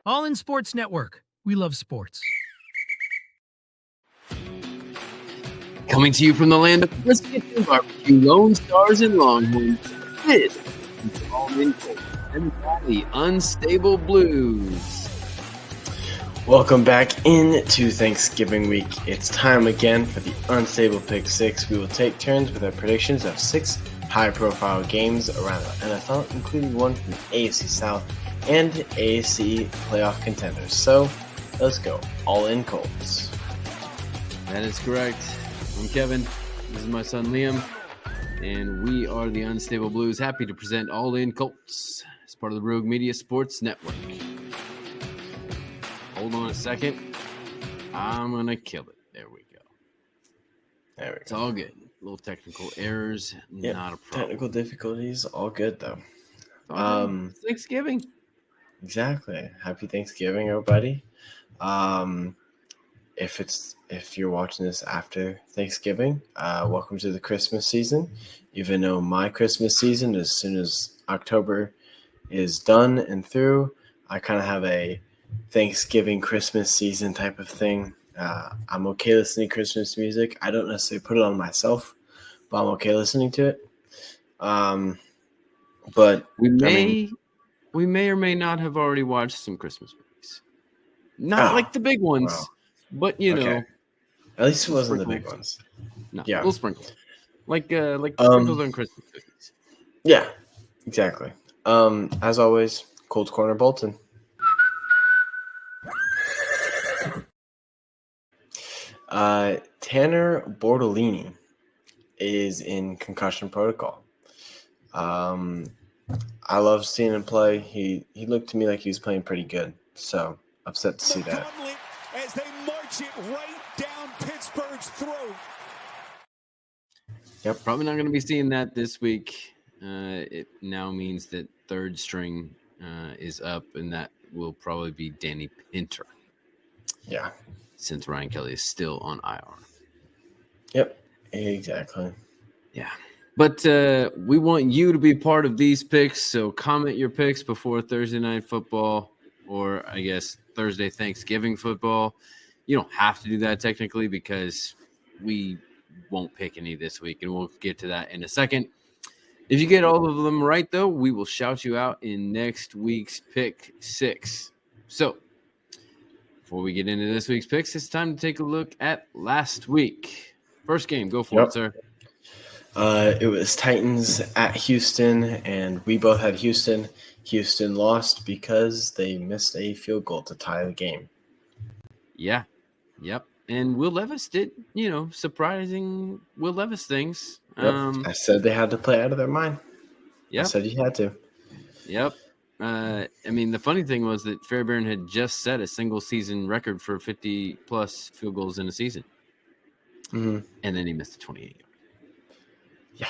All In Sports Network. We love sports. Coming to you from the land of brisket and barbecue, Lone Stars and Longhorns, this is All In Colts and the Unstable Blues. Welcome back into Thanksgiving week. It's time again for the Unstable Pick 6. We will take turns with our predictions of 6 high-profile games around the NFL, including one from the AFC South and AFC playoff contenders. So, let's go. All In Colts. That is correct. I'm Kevin. This is my son Liam. And we are the Unstable Blues. Happy to present All In Colts as part of the Rogue Media Sports Network. Hold on a second. I'm going to kill it. There we go. It's all good. Little technical errors, not a problem. Technical difficulties, all good though. Thanksgiving. Exactly. Happy Thanksgiving, everybody. If you're watching this after Thanksgiving, welcome to the Christmas season. Even though my Christmas season, as soon as October is done and through, I kind of have a Thanksgiving Christmas season type of thing. I'm okay listening to Christmas music. I don't necessarily put it on myself, but I'm okay listening to it. But we may or may not have already watched some Christmas movies. Not like the big ones, but you know. At least it wasn't sprinkles. The big ones. No, little sprinkles. Like sprinkles on Christmas cookies. Yeah, exactly. As always, Colts Corner Bolton. Tanner Bortolini is in concussion protocol. I love seeing him play. He looked to me like he was playing pretty good. So upset to see that. As they march it right down Pittsburgh's throat. Yep, probably not going to be seeing that this week. It now means that third string is up, and that will probably be Danny Pinter. Yeah. Since Ryan Kelly is still on IR. Yep, exactly. Yeah. But we want you to be part of these picks, so comment your picks before Thursday night football, or I guess Thursday Thanksgiving football. You don't have to do that technically because we won't pick any this week, and we'll get to that in a second. If you get all of them right, though, we will shout you out in next week's Pick 6. So, before we get into this week's picks, it's time to take a look at last week. First game, go for it, sir. It was Titans at Houston, and we both had Houston. Houston lost because they missed a field goal to tie the game. Yeah. Yep. And Will Levis did, surprising Will Levis things. Yep. I said they had to play out of their mind. Yeah. I said you had to. Yep. The funny thing was that Fairbairn had just set a single season record for 50-plus field goals in a season. Mm-hmm. And then he missed a 28. Yeah.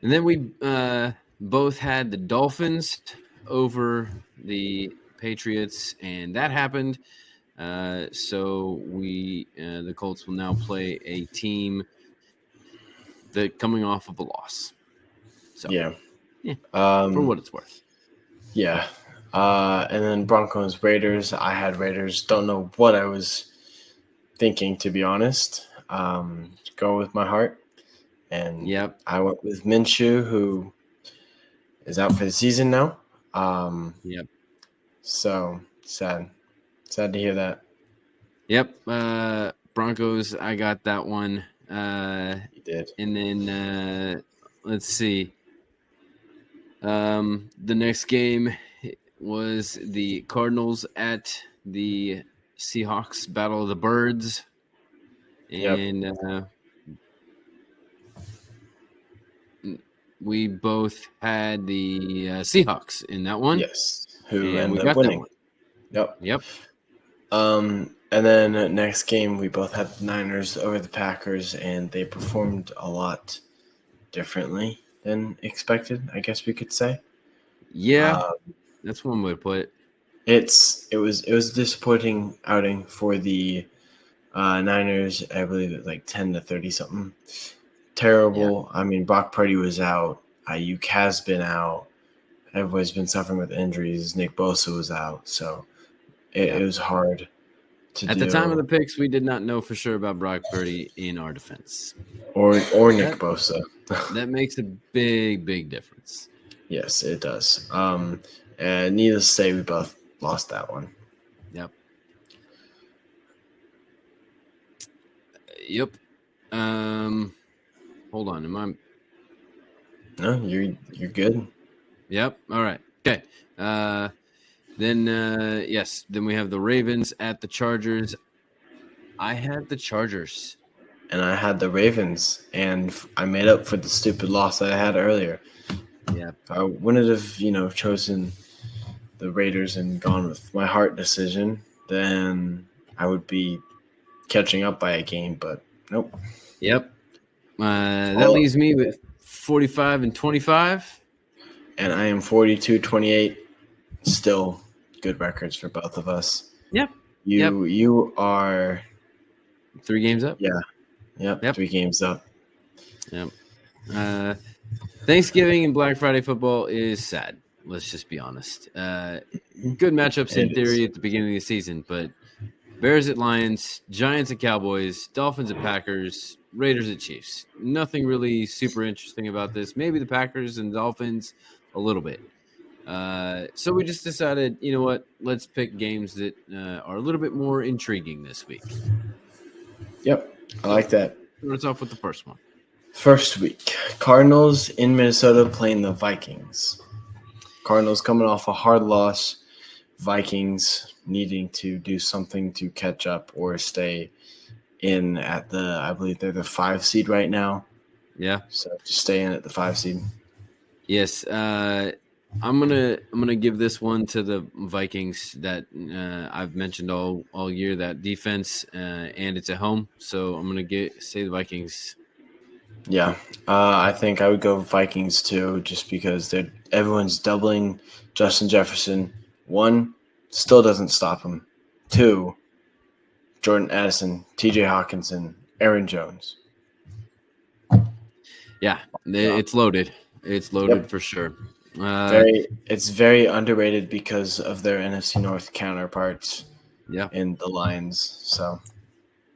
And then we both had the Dolphins over the Patriots, and that happened. So the Colts will now play a team that coming off of a loss. So yeah. For what it's worth. Yeah. And then Broncos, Raiders. I had Raiders. Don't know what I was thinking, to be honest. Go with my heart. And I went with Minshew, who is out for the season now. So sad. Sad to hear that. Yep. Broncos, I got that one. You did. And then let's see. The next game was the Cardinals at the Seahawks, Battle of the Birds. And we both had the Seahawks in that one. Yes. Who ended up winning. Yep. And then next game, we both had the Niners over the Packers, and they performed a lot differently than expected, I guess we could say. Yeah, that's one way to put it. It was a disappointing outing for the Niners. I believe it was like 10-30 something. Terrible. Yeah. I mean, Brock Purdy was out. Ayuk has been out. everybody's been suffering with injuries. Nick Bosa was out, so it was hard to At do. the time of the picks, we did not know for sure about Brock Purdy in our defense. or Nick That- Bosa. That makes a big difference. Yes, it does. And needless to say, we both lost that one. Yep. Yep. Hold on. Am I? No, you're good. Yep. All right. Okay. Then yes. Then we have the Ravens at the Chargers. I had the Chargers. And I had the Ravens, and I made up for the stupid loss that I had earlier. Yep. I wouldn't have, chosen the Raiders and gone with my heart decision, then I would be catching up by a game, but nope. Yep. That leaves me with 45 and 25. And I am 42-28. Still good records for both of us. Yep. You are 3 games up. Yeah. Yep. 3 games up. Yep. Thanksgiving and Black Friday football is sad. Let's just be honest. Good matchups in theory at the beginning of the season, but Bears at Lions, Giants at Cowboys, Dolphins at Packers, Raiders at Chiefs. Nothing really super interesting about this. Maybe the Packers and Dolphins a little bit. So we just decided, you know what? Let's pick games that are a little bit more intriguing this week. Yep. I like that. Let's off with the first one. First week, Cardinals in Minnesota playing the Vikings. Cardinals coming off a hard loss. Vikings needing to do something to catch up or stay in at I believe they're the 5 seed right now. Yeah. So just stay in at the 5 seed. Yes. I'm gonna give this one to the Vikings that I've mentioned all year, that defense, and it's at home. So I'm gonna say the Vikings. Yeah, I think I would go Vikings too, just because everyone's doubling Justin Jefferson. 1, still doesn't stop him. 2, Jordan Addison, T.J. Hawkinson, Aaron Jones. Yeah, it's loaded. It's loaded for sure. It's very underrated because of their NFC North counterparts. Yeah, in the Lions. So.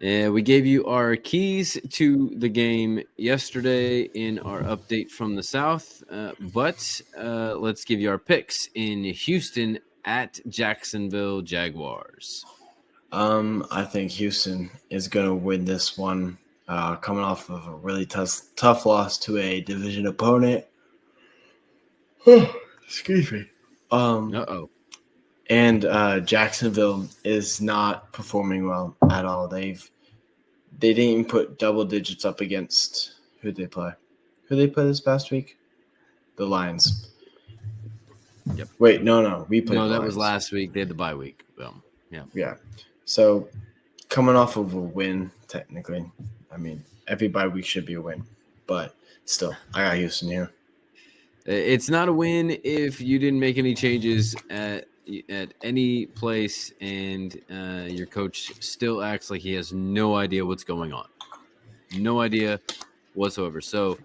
We gave you our keys to the game yesterday in our update from the South, but let's give you our picks in Houston at Jacksonville Jaguars. I think Houston is going to win this one, coming off of a really tough loss to a division opponent. Excuse me. And Jacksonville is not performing well at all. They didn't even put double digits up against who they play. Who they play this past week? The Lions. Yep. Wait, no. We played. No, the that Lions. was last week. They had the bye week. Yeah. Yeah. So coming off of a win, technically, I mean, every bye week should be a win, but still, I got Houston here. It's not a win if you didn't make any changes at any place and your coach still acts like he has no idea what's going on. No idea whatsoever. So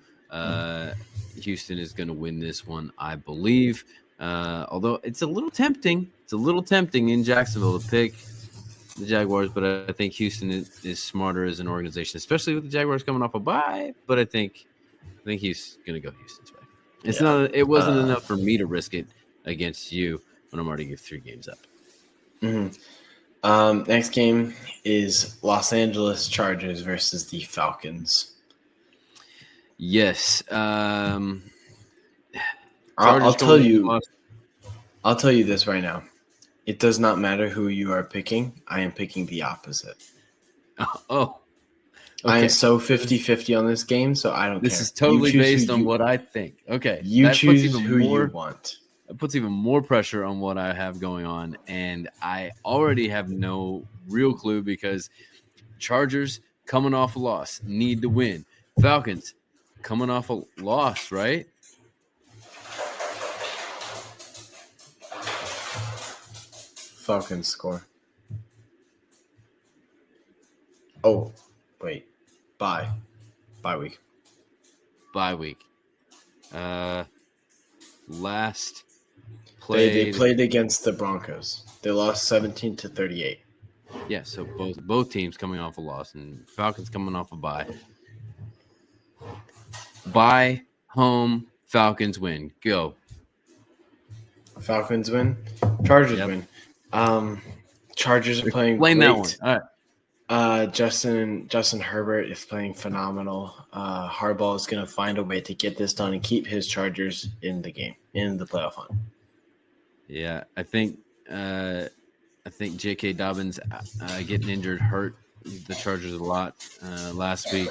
Houston is going to win this one, I believe. Although it's a little tempting. It's a little tempting in Jacksonville to pick the Jaguars, but I think Houston is smarter as an organization, especially with the Jaguars coming off a bye. But I think he's going to go Houston's way. It wasn't enough for me to risk it against you when I'm already 3 games up. Mm-hmm. Next game is Los Angeles Chargers versus the Falcons. Yes. I'll tell you this right now. It does not matter who you are picking. I am picking the opposite. Oh. Okay. I am so 50-50 on this game, so I don't care. This is totally based on what I think. Okay. You choose who you want. It puts even more pressure on what I have going on, and I already have no real clue because Chargers coming off a loss, need to win. Falcons coming off a loss, right? Falcons score. Oh, wait. Bye week. Bye week. Last They played. played against the Broncos. They lost 17-38. Yeah, so both teams coming off a loss, and Falcons coming off a bye. Bye, home, Falcons win. Go. Falcons win. Chargers Yep. win. Chargers are playing Blame great. that one. All right. Justin Herbert is playing phenomenal. Harbaugh is going to find a way to get this done and keep his Chargers in the game, in the playoff hunt. Yeah, I think J.K. Dobbins getting injured hurt the Chargers a lot last week,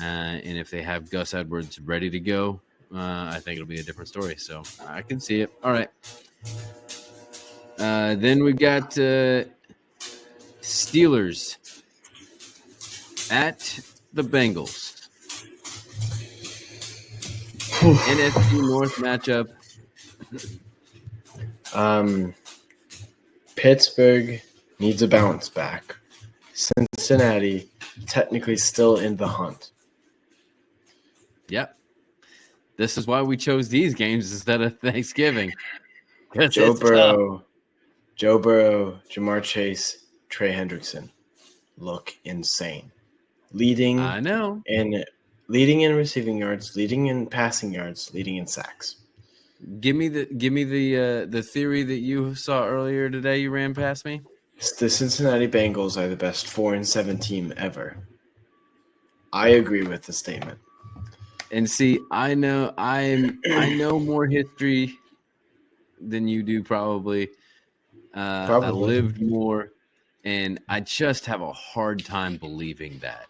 and if they have Gus Edwards ready to go, I think it'll be a different story. So I can see it. All right. Then we got Steelers at the Bengals. NFC North matchup. Pittsburgh needs a bounce back. Cincinnati technically still in the hunt. Yep. This is why we chose these games instead of Thanksgiving. Joe Burrow, Jamar Chase, Trey Hendrickson look insane. Leading I know. in receiving yards, leading in passing yards, leading in sacks. Give me the theory that you saw earlier today. You ran past me. The Cincinnati Bengals are the best 4-7 team ever. I agree with the statement. And see, I know more history than you do probably. I lived more, and I just have a hard time believing that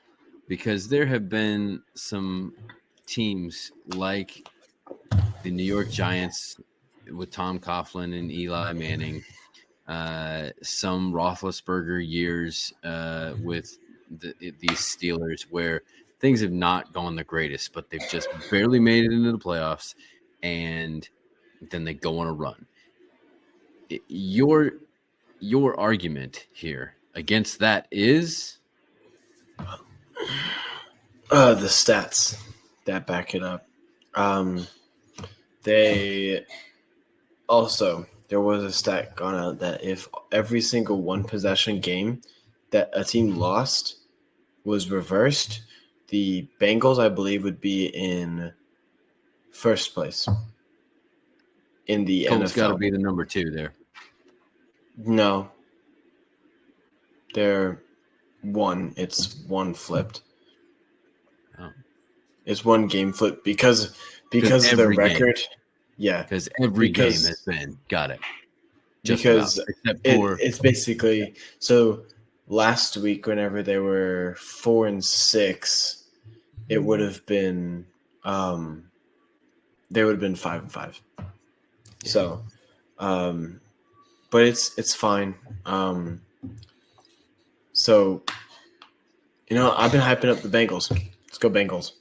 because there have been some teams like the New York Giants with Tom Coughlin and Eli Manning, some Roethlisberger years with these Steelers where things have not gone the greatest, but they've just barely made it into the playoffs, and then they go on a run. Your argument here against that is the stats that back it up. There was a stat gone out that if every single one possession game that a team lost was reversed, the Bengals, I believe, would be in first place in the Colts NFL. got to be the number 2 there. No, they're one. It's one flipped. Oh. It's one game flipped because of the record. Game. Yeah, because every game has been got it. Just because it's basically so. Last week, whenever they were 4-6, it would have been they would have been 5-5. Yeah. So, but it's fine. So, I've been hyping up the Bengals. Let's go Bengals.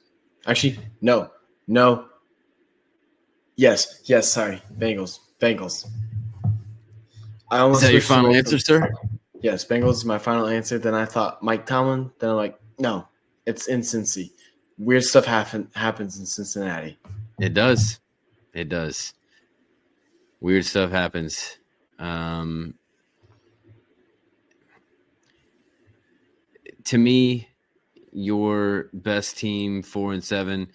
Actually, no. Yes. Sorry, Bengals. I almost. Is that your final answer, sir? Yes, Bengals is my final answer. Then I thought Mike Tomlin. Then I'm like, no, it's in Cincy. Weird stuff happens in Cincinnati. It does. Weird stuff happens. To me, your best team 4-7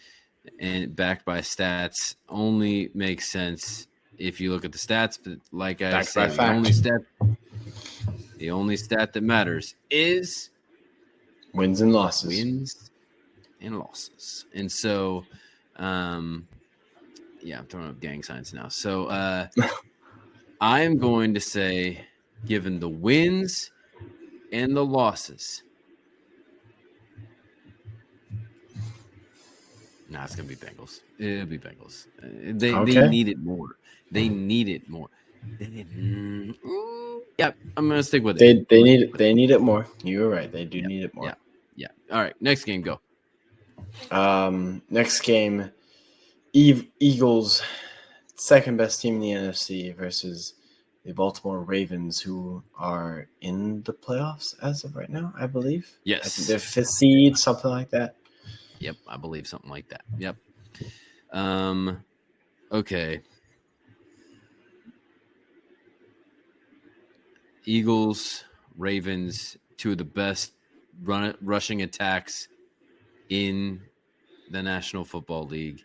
and backed by stats only makes sense if you look at the stats. But like I said, the only stat that matters is wins and losses. And so, I'm throwing up gang signs now. So I am going to say, given the wins and the losses, it's going to be Bengals. It'll be Bengals. They need it more. Yeah, I'm going to stick with it. They need it more. You're right. They do need it more. Yeah. All right, next game, go. Next game, Eagles, second best team in the NFC versus the Baltimore Ravens, who are in the playoffs as of right now, I believe. Yes. I think they're 5th seed, something like that. Yep, I believe something like that. Yep. Okay. Eagles, Ravens, two of the best rushing attacks in the National Football League,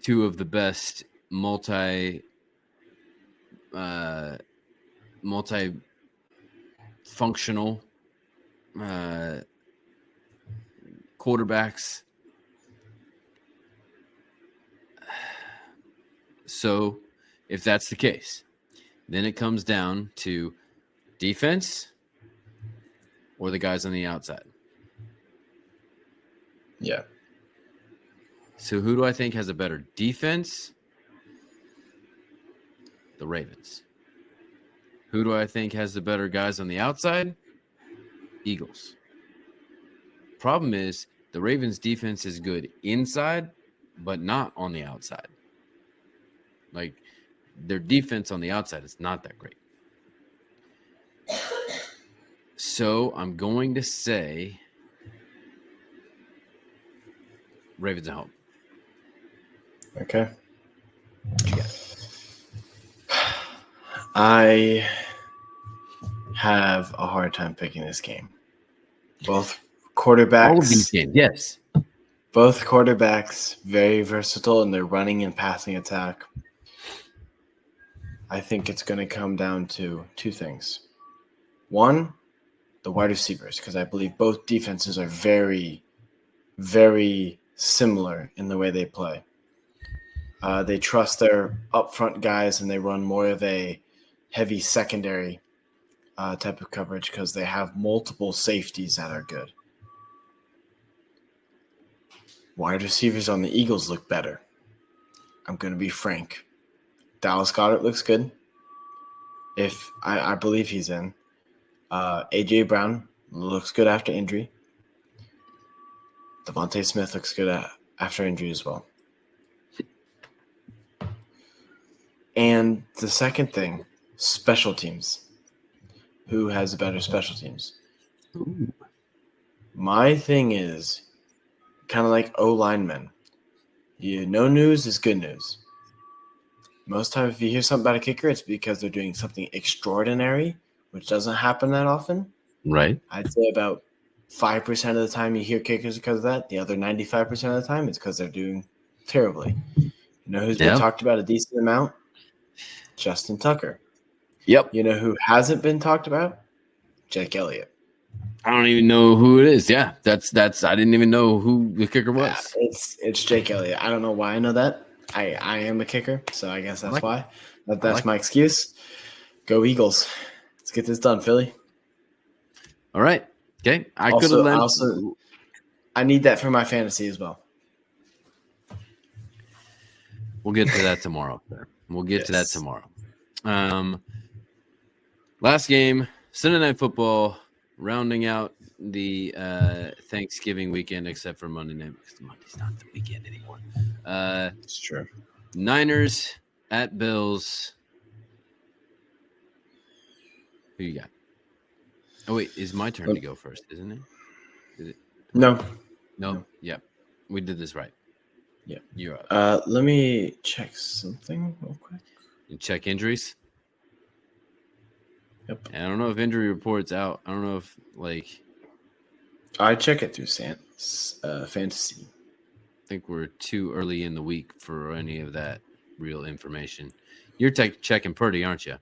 two of the best multi-functional quarterbacks. So if that's the case, then it comes down to defense or the guys on the outside. Yeah. So who do I think has a better defense? The Ravens. Who do I think has the better guys on the outside? Eagles. Problem is, the Ravens' defense is good inside, but not on the outside. Like, their defense on the outside is not that great. So I'm going to say Ravens at home. Okay. I have a hard time picking this game. Both quarterbacks. All of these games, yes. Both quarterbacks very versatile in their running and passing attack. I think it's going to come down to two things. One, the wide receivers, because I believe both defenses are very, very similar in the way they play. They trust their upfront guys, and they run more of a heavy secondary type of coverage because they have multiple safeties that are good. Wide receivers on the Eagles look better. I'm going to be frank. Dallas Goedert looks good. If I believe he's in. A.J. Brown looks good after injury. Devontae Smith looks good after injury as well. And the second thing, special teams. Who has better special teams? Ooh. My thing is kind of like O-linemen. No news is good news. Most times if you hear something about a kicker, it's because they're doing something extraordinary, which doesn't happen that often. Right. I'd say about 5% of the time you hear kickers because of that. The other 95% of the time it's because they're doing terribly. You know who's been talked about a decent amount? Justin Tucker. Yep. You know who hasn't been talked about? Jake Elliott. I don't even know who it is. Yeah, that's. I didn't even know who the kicker was. It's Jake Elliott. I don't know why I know that. I am a kicker, so I guess that's why. But that's my excuse. Go Eagles. Let's get this done, Philly. All right. Okay. I could have lent. I need that for my fantasy as well. We'll get to that tomorrow. We'll get to that tomorrow. Last game, Sunday Night Football, rounding out the Thanksgiving weekend, except for Monday night, because Monday's not the weekend anymore. It's true. Niners at Bills. Who you got? Oh, wait, it's my turn to go first, isn't it? Is it? No. Yeah. We did this right. Yeah. You're up. Let me check something real quick. You check injuries? Yep. And I don't know if injury reports out. I don't know if, I check it through fantasy. I think we're too early in the week for any of that real information. You're checking Purdy, aren't you?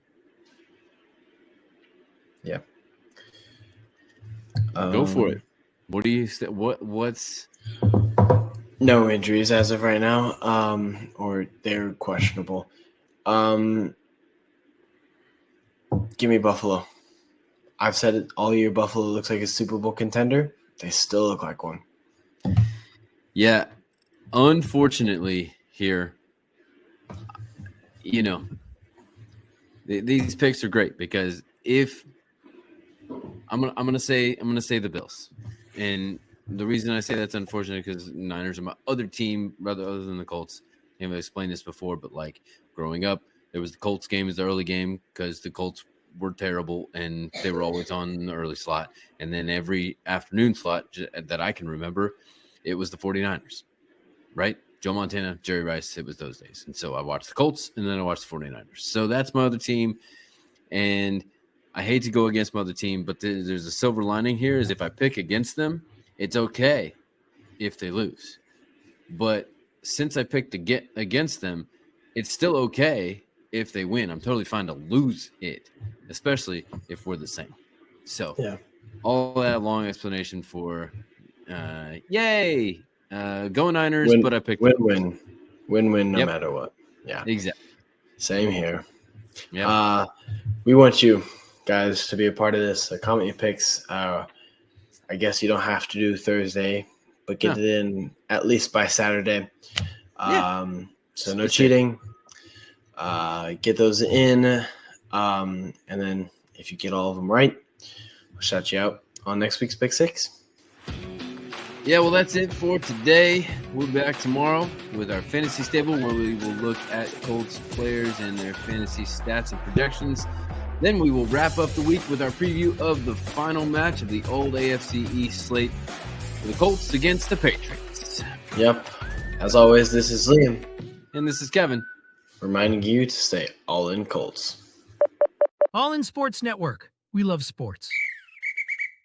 Yeah. Go for it. What do you what's no injuries as of right now, or they're questionable. Give me Buffalo. I've said it all year. Buffalo looks like a Super Bowl contender. They still look like one. Yeah. Unfortunately, here, these picks are great because if I'm gonna say the Bills, and the reason I say that's unfortunate because Niners are my other team, rather other than the Colts. I've explained this before, but growing up, there was the Colts game as the early game because the Colts were terrible and they were always on the early slot, and then every afternoon slot that I can remember, it was the 49ers. Right? Joe Montana, Jerry Rice, it was those days. And so I watched the Colts and then I watched the 49ers. So that's my other team. And I hate to go against my other team, but there's a silver lining here is if I pick against them, it's okay if they lose. But since I picked against them, it's still okay if they win. I'm totally fine to lose it, especially if we're the same. So all that long explanation for yay, go Niners, but I picked win no matter what. Yeah, exactly. Same here. Yeah. We want you guys to be a part of this. Comment your picks. I guess you don't have to do Thursday, but get it in at least by Saturday. So no cheating. Get those in. And then if you get all of them right, we'll shout you out on next week's Pick Six. Yeah, well, that's it for today. We'll be back tomorrow with our fantasy stable where we will look at Colts players and their fantasy stats and projections. Then we will wrap up the week with our preview of the final match of the old AFC East slate, the Colts against the Patriots. Yep. As always, this is Liam. And this is Kevin. Reminding you to stay all in Colts. All in Sports Network. We love sports.